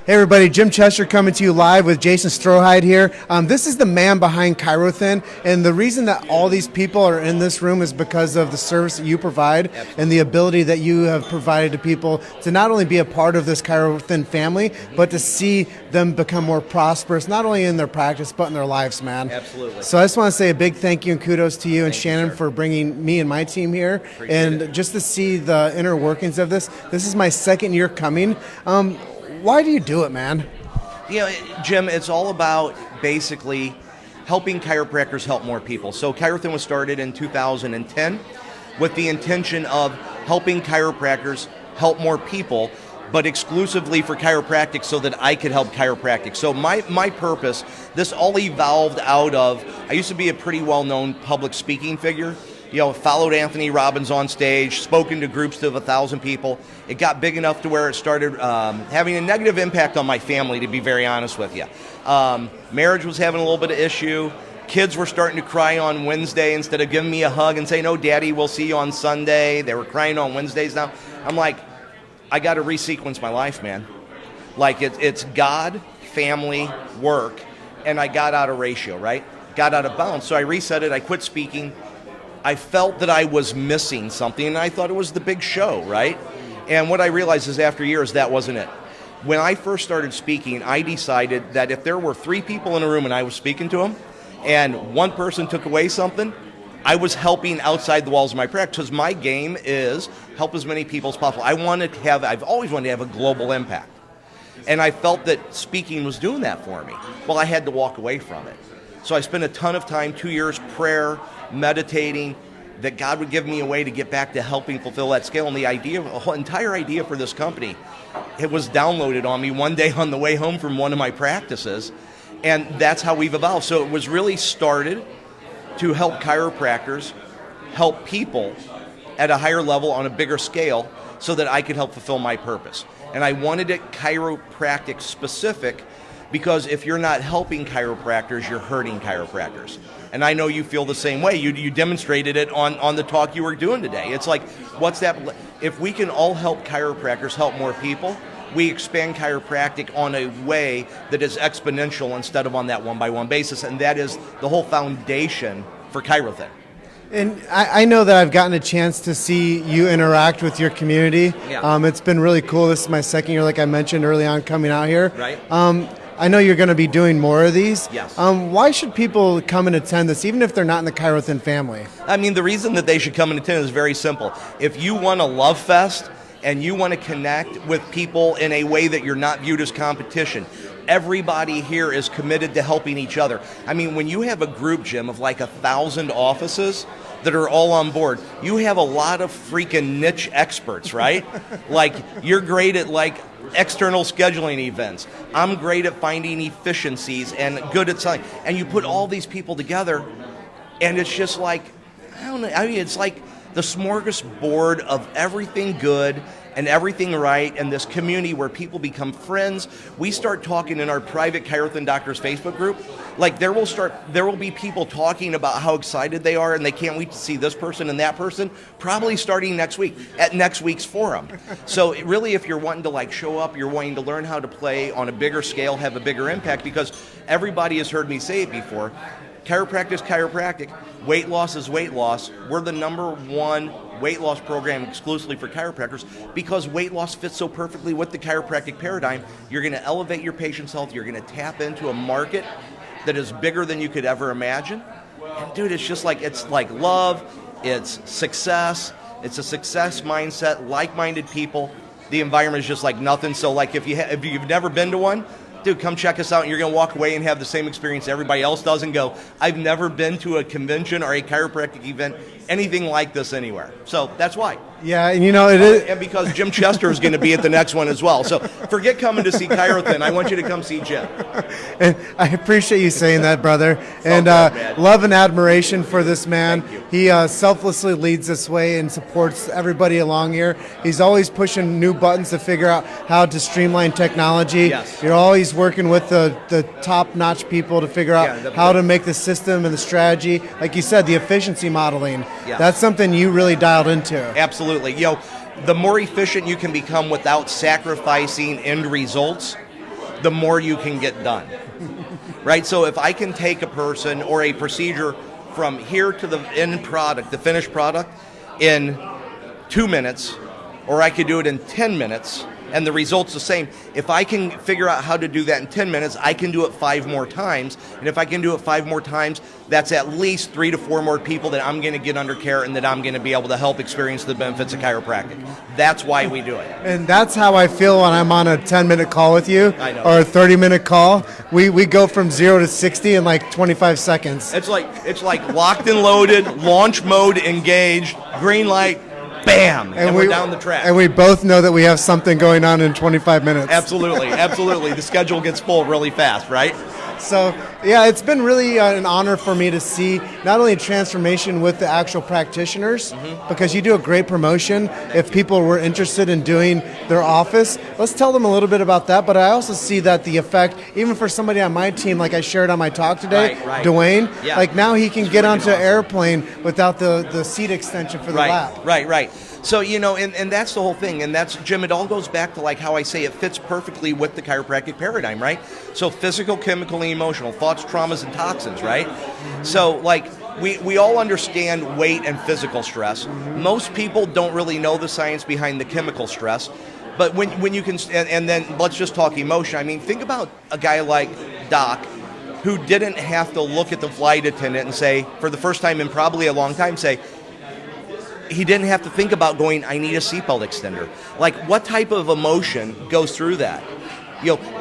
Hey everybody, Jim Chester coming to you live with Jason Strotheide here. This is the man behind Chirothin, and the reason that all these people are in this room is because of the service that you provide. Absolutely. And the ability that you have provided to people to not only be a part of this Chirothin family, but to see them become more prosperous, not only in their practice, but in their lives, man. Absolutely. So I just want to say a big thank you and kudos to you and Thank Shannon you, for bringing me and my team here. Appreciate it. Just to see the inner workings of this. This is my second year coming. Why do you do it, man? You know, Jim, it's all about basically helping chiropractors help more people. So Chirothin was started in 2010 with the intention of helping chiropractors help more people, but exclusively for chiropractic so that I could help chiropractic. So my purpose, this all evolved out of, I used to be a pretty well-known public speaking figure. You know, followed Anthony Robbins on stage, spoken to groups of 1,000 people. It got big enough to where it started having a negative impact on my family, to be very honest with you. Marriage was having a little bit of issue. Kids were starting to cry on Wednesday instead of giving me a hug and saying, "No, Daddy, we'll see you on Sunday." They were crying on Wednesdays now. I'm like, I got to resequence my life, man. Like, it's God, family, work, and I got out of ratio, right? Got out of balance. So I reset it. I quit speaking. I felt that I was missing something, and I thought it was the big show, right? And what I realized is after years, that wasn't it. When I first started speaking, I decided that if there were 3 people in a room and I was speaking to them, and one person took away something, I was helping outside the walls of my practice, because my game is help as many people as possible. I've always wanted to have a global impact. And I felt that speaking was doing that for me. Well, I had to walk away from it. So I spent a ton of time, 2 years, prayer, meditating, that God would give me a way to get back to helping fulfill that scale. And the entire idea for this company, it was downloaded on me one day on the way home from one of my practices. And that's how we've evolved. So it was really started to help chiropractors help people at a higher level on a bigger scale so that I could help fulfill my purpose. And I wanted it chiropractic specific, because if you're not helping chiropractors, you're hurting chiropractors. And I know you feel the same way. You demonstrated it on the talk you were doing today. It's like, what's that? If we can all help chiropractors help more people, we expand chiropractic on a way that is exponential instead of on that one-by-one basis. And that is the whole foundation for Chirothin. And I know that I've gotten a chance to see you interact with your community. Yeah. It's been really cool. This is my second year, like I mentioned early on, coming out here. Right. I know you're going to be doing more of these. Yes. Why should people come and attend this, even if they're not in the Chirothin family? I mean, the reason that they should come and attend is very simple. If you want a love fest and you want to connect with people in a way that you're not viewed as competition, everybody here is committed to helping each other. I mean, when you have a group, Jim, of like 1,000 offices that are all on board, you have a lot of freaking niche experts, right? Like, you're great at like external scheduling events. I'm great at finding efficiencies and good at selling. And you put all these people together, and it's just like, I don't know, I mean, it's like the smorgasbord of everything good and everything right, and this community where people become friends. We start talking in our private Chirothin Doctors Facebook group. Like, there will be people talking about how excited they are and they can't wait to see this person and that person, probably starting next week at next week's forum. So really, if you're wanting to like show up, you're wanting to learn how to play on a bigger scale, have a bigger impact, because everybody has heard me say it before, chiropractic is chiropractic, weight loss is weight loss. We're the #1 weight loss program exclusively for chiropractors, because weight loss fits so perfectly with the chiropractic paradigm. You're going to elevate your patient's health. You're going to tap into a market that is bigger than you could ever imagine. And dude, it's like love, it's success, it's a success mindset, like-minded people. The environment is just like nothing. So like if you've never been to one, dude, come check us out, and you're going to walk away and have the same experience everybody else does and go, I've never been to a convention or a chiropractic event, anything like this anywhere. So that's why. Yeah, and you know, it is. And because Jim Chester is going to be at the next one as well. So forget coming to see Chirothin. I want you to come see Jim. And I appreciate you saying that, brother. And good, love and admiration for this man. Thank you. He selflessly leads this way and supports everybody along here. He's always pushing new buttons to figure out how to streamline technology. Yes. You're always working with the top-notch people to figure out how to make the system and the strategy. Like you said, the efficiency modeling. Yes. That's something you really dialed into. Absolutely. You know, the more efficient you can become without sacrificing end results, the more you can get done. Right? So if I can take a person or a procedure from here to the end product, the finished product, in 2 minutes, or I could do it in 10 minutes, and the result's the same. If I can figure out how to do that in 10 minutes, I can do it 5 more times. And if I can do it 5 more times, that's at least 3 to 4 more people that I'm going to get under care and that I'm going to be able to help experience the benefits of chiropractic. That's why we do it. And that's how I feel when I'm on a 10-minute call with you, I know. or a 30-minute call. We go from 0 to 60 in like 25 seconds. It's like locked and loaded, launch mode engaged, green light, bam, and we're down the track. And we both know that we have something going on in 25 minutes. Absolutely. The schedule gets full really fast, right? So, yeah, it's been really an honor for me to see not only transformation with the actual practitioners, because you do a great promotion. If people were interested in doing their office, let's tell them a little bit about that. But I also see that the effect, even for somebody on my team, like I shared on my talk today, right. Dwayne, Yeah. like now he can get onto an airplane without the seat extension for the lap. Right. So, and that's the whole thing. And that's, Jim, it all goes back to like how I say it fits perfectly with the chiropractic paradigm, right? So physical, chemical, and emotional, thoughts, traumas, and toxins, right? So like we all understand weight and physical stress. Most people don't really know the science behind the chemical stress. But when you can, and then let's just talk emotion. I mean, think about a guy like Doc, who didn't have to look at the flight attendant and say, for the first time in probably a long time, say, he didn't have to think about going, I need a seatbelt extender. Like, what type of emotion goes through that?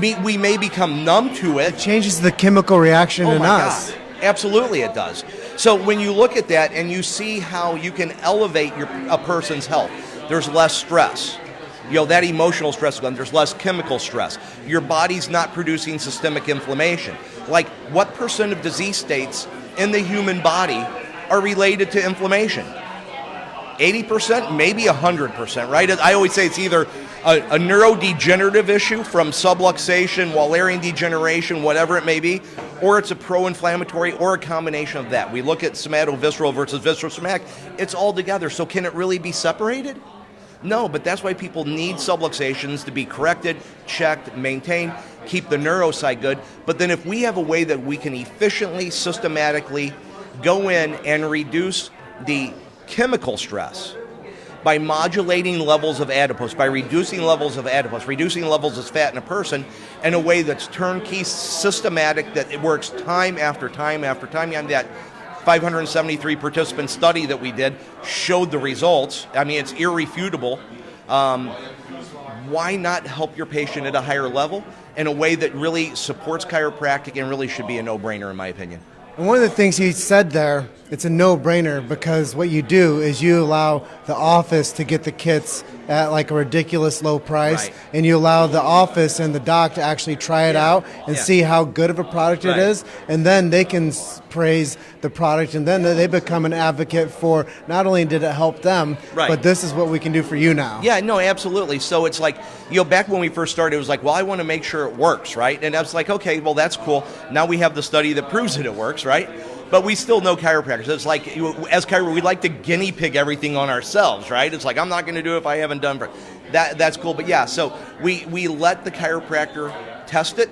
We may become numb to it. It changes the chemical reaction in us. God. Absolutely it does. So when you look at that and you see how you can elevate a person's health, there's less stress. That emotional stress, there's less chemical stress. Your body's not producing systemic inflammation. Like, what percent of disease states in the human body are related to inflammation? 80%, maybe 100%, right? I always say it's either a neurodegenerative issue from subluxation, Wallerian degeneration, whatever it may be, or it's a pro-inflammatory or a combination of that. We look at somatovisceral versus viscerosomatic. It's all together. So can it really be separated? No, but that's why people need subluxations to be corrected, checked, maintained, keep the neuroside good. But then if we have a way that we can efficiently, systematically go in and reduce the chemical stress by modulating levels of adipose, by reducing levels of adipose, reducing levels of fat in a person in a way that's turnkey, systematic, that it works time after time after time. And that 573 participant study that we did showed the results. I mean, it's irrefutable. Why not help your patient at a higher level in a way that really supports chiropractic and really should be a no-brainer, in my opinion? And one of the things he said there, it's a no-brainer, because what you do is you allow the office to get the kits at like a ridiculous low price, Right. and you allow the office and the doc to actually try it out and see how good of a product it is, and then they can praise the product, and then they become an advocate for not only did it help them, but this is what we can do for you now. Yeah, no, absolutely. So it's like, back when we first started, it was like, well, I want to make sure it works, right? And I was like, okay, well, that's cool. Now we have the study that proves that it works, right? But we still know chiropractors. It's like, as chiropractors, we like to guinea pig everything on ourselves, right? It's like, I'm not going to do it if I haven't done it. That's cool. But yeah, so we let the chiropractor test it.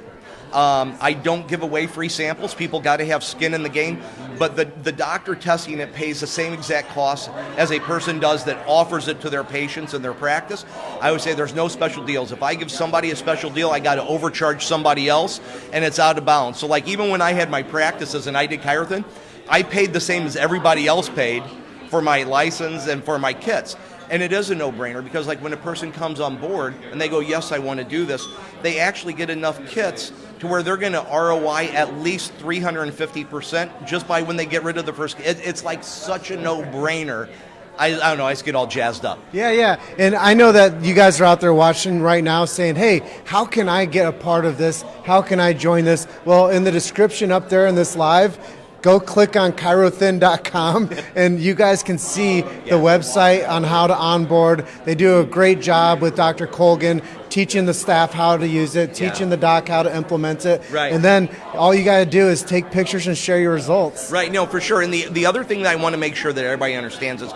I don't give away free samples. People got to have skin in the game. But the doctor testing it pays the same exact cost as a person does that offers it to their patients in their practice. I would say there's no special deals. If I give somebody a special deal, I got to overcharge somebody else, and it's out of bounds. So like even when I had my practices and I did Chirothin, I paid the same as everybody else paid for my license and for my kits. And it is a no-brainer because like when a person comes on board and they go, yes, I want to do this, they actually get enough kits to where they're going to ROI at least 350% just by when they get rid of the first. It's like such a no-brainer. I don't know, I just get all jazzed up. Yeah. And I know that you guys are out there watching right now saying, hey, how can I get a part of this? How can I join this? Well, in the description up there in this live, go click on chirothin.com and you guys can see the website on how to onboard. They do a great job with Dr. Colgan teaching the staff how to use it, teaching the doc how to implement it. Right. And then all you got to do is take pictures and share your results. Right, no, for sure. And the other thing that I want to make sure that everybody understands is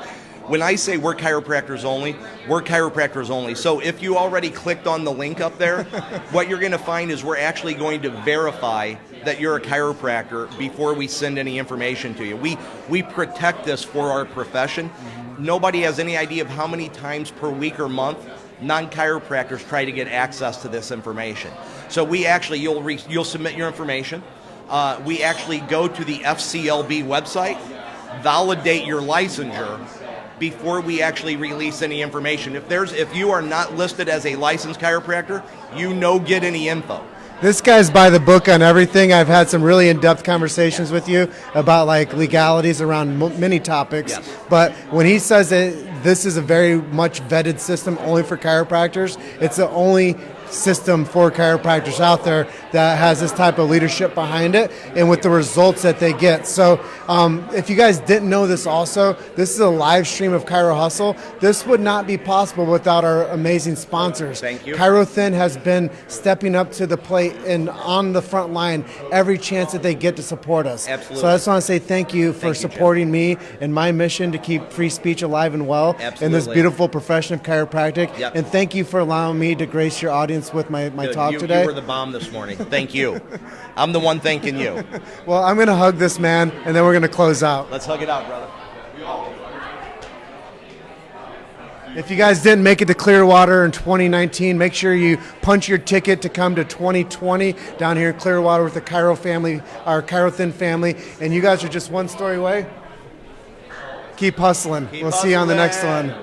When I say we're chiropractors only, we're chiropractors only. So if you already clicked on the link up there, what you're going to find is we're actually going to verify that you're a chiropractor before we send any information to you. We protect this for our profession. Nobody has any idea of how many times per week or month non-chiropractors try to get access to this information. So we actually, you'll submit your information. We actually go to the FCLB website, validate your licensure before we actually release any information. If you are not listed as a licensed chiropractor, you no get any info. This guy's by the book on everything. I've had some really in-depth conversations with you about like legalities around many topics. Yes. But when he says that this is a very much vetted system only for chiropractors, it's the only system for chiropractors out there that has this type of leadership behind it and with the results that they get. So if you guys didn't know this also, this is a live stream of Chiro Hustle. This would not be possible without our amazing sponsors. Thank you. ChiroThin has been stepping up to the plate and on the front line every chance that they get to support us. Absolutely. So I just want to say thank you for supporting me and my mission to keep free speech alive and well in this beautiful profession of chiropractic. Yep. And thank you for allowing me to grace your audience with my talk today. You were the bomb this morning. Thank you. I'm the one thanking you. Well, I'm going to hug this man, and then we're going to close out. Let's hug it out, brother. If you guys didn't make it to Clearwater in 2019, make sure you punch your ticket to come to 2020 down here in Clearwater with the Chiro family, our ChiroThin family. And you guys are just one story away. Keep hustling. We'll see you on the next one.